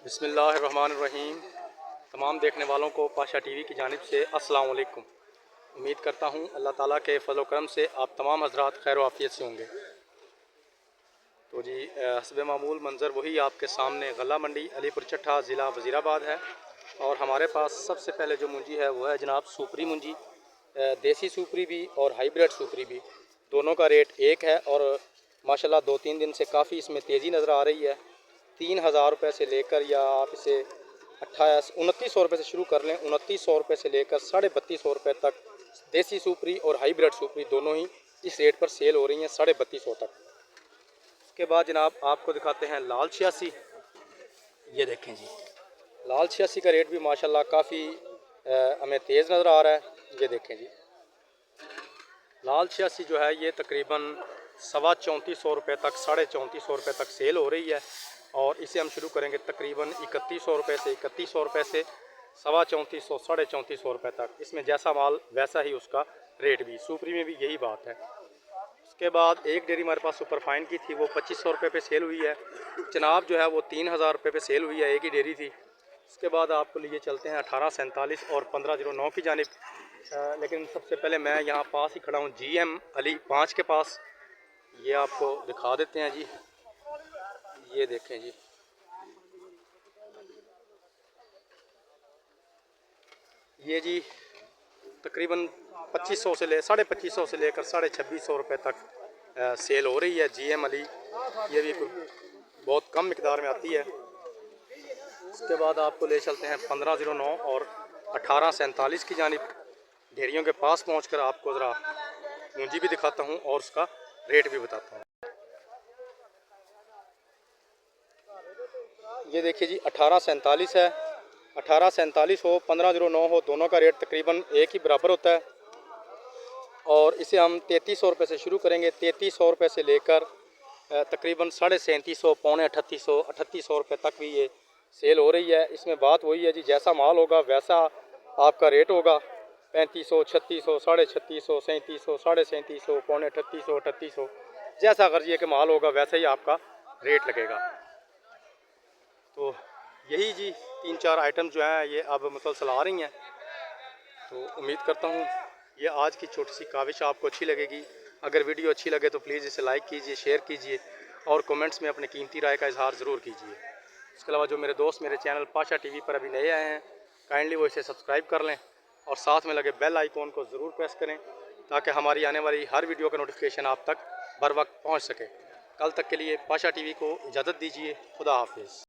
बिस्मिल्लाहिर्रहमानिर्रहीम। तमाम देखने वालों को पाशा टीवी की जानिब से अस्सलाम वालेकुम। उम्मीद करता हूँ अल्लाह ताला के फज़ल व करम से आप तमाम हज़रात खैर आफ़ियत से होंगे। तो जी हस्बे मामूल मंज़र वही आपके सामने गला मंडी अलीपुर चट्ठा ज़िला वज़ीराबाद है। और हमारे पास सबसे पहले जो मुंजी है वो है जनाब सुपरी मुंजी, देसी सुपरी भी और हाइब्रिड सुपरी भी, दोनों का रेट एक है। और माशाल्लाह 2-3 दिन से काफ़ी इसमें तेज़ी नज़र आ रही है। 3000 रुपये से लेकर, या आप इसे 2900 रुपये से शुरू कर लें, 2900 रुपये से लेकर 3250 रुपये तक देसी सुपरी और हाइब्रिड सुपरी दोनों ही इस रेट पर सेल हो रही हैं, 3250 तक। उसके बाद जनाब आपको दिखाते हैं लाल 86। ये देखें जी, लाल 86 का रेट भी माशाल्लाह काफ़ी हमें तेज़ नज़र आ रहा है। ये देखें जी, लाल 86 जो है ये तकरीबन 3450 रुपये तक, 3450 रुपये तक सेल हो रही है। और इसे हम शुरू करेंगे तकरीबन 3100 रुपये से, 3100 रुपये से 3450, 3450 रुपये तक। इसमें जैसा माल वैसा ही उसका रेट भी, सुपरी में भी यही बात है। उसके बाद एक डेयरी हमारे पास सुपर फाइन की थी, वो 2500 रुपये पे सेल हुई है। चनाब जो है वो 3000 रुपये पे सेल हुई है, एक ही डेयरी थी। उसके बाद आपको लिए चलते हैं 1847 और 1509 की जानिब। लेकिन सबसे पहले मैं यहाँ पास ही खड़ा हूँ GM अली 5 के पास, ये आपको दिखा देते हैं जी। ये देखें जी, ये जी तकरीबन 2500 से 2550 से लेकर 2650 रुपये तक सेल हो रही है GM अली। ये भी बहुत कम मिकदार में आती है। उसके बाद आपको ले चलते हैं 1509 और 1847 की जानिब। ढेरियों के पास पहुंचकर आपको ज़रा मुंजी भी दिखाता हूं और उसका रेट भी बताता हूं। ये देखिए जी, 1847 है। 1847 हो, 1509 हो, दोनों का रेट तकरीबन एक ही बराबर होता है। और इसे हम 3300 रुपये से शुरू करेंगे। 3300 रुपये से लेकर तकरीबन 3750, पौने 3800, 3800 रुपये तक भी ये सेल हो रही है। इसमें बात वही है जी, जैसा माल होगा वैसा आपका रेट होगा। 3500, 3600, 3650, 3700, 3750, पौने 3800, 3800, जैसा गर्जिए के माल होगा वैसा ही आपका रेट लगेगा। तो यही जी 3-4 आइटम जो हैं ये अब मुसलसल आ रही हैं। तो उम्मीद करता हूँ ये आज की छोटी सी काविश आपको अच्छी लगेगी। अगर वीडियो अच्छी लगे तो प्लीज़ इसे लाइक कीजिए, शेयर कीजिए और कमेंट्स में अपने कीमती राय का इजहार ज़रूर कीजिए। इसके अलावा जो मेरे दोस्त मेरे चैनल पाशा टीवी पर अभी नए आए हैं, काइंडली वो इसे सब्सक्राइब कर लें और साथ में लगे बेल आइकॉन को ज़रूर प्रेस करें ताकि हमारी आने वाली हर वीडियो का नोटिफिकेशन आप तक बर वक्त पहुँच सके। कल तक के लिए पाशा टीवी को इजाज़त दीजिए। खुदा हाफिज़।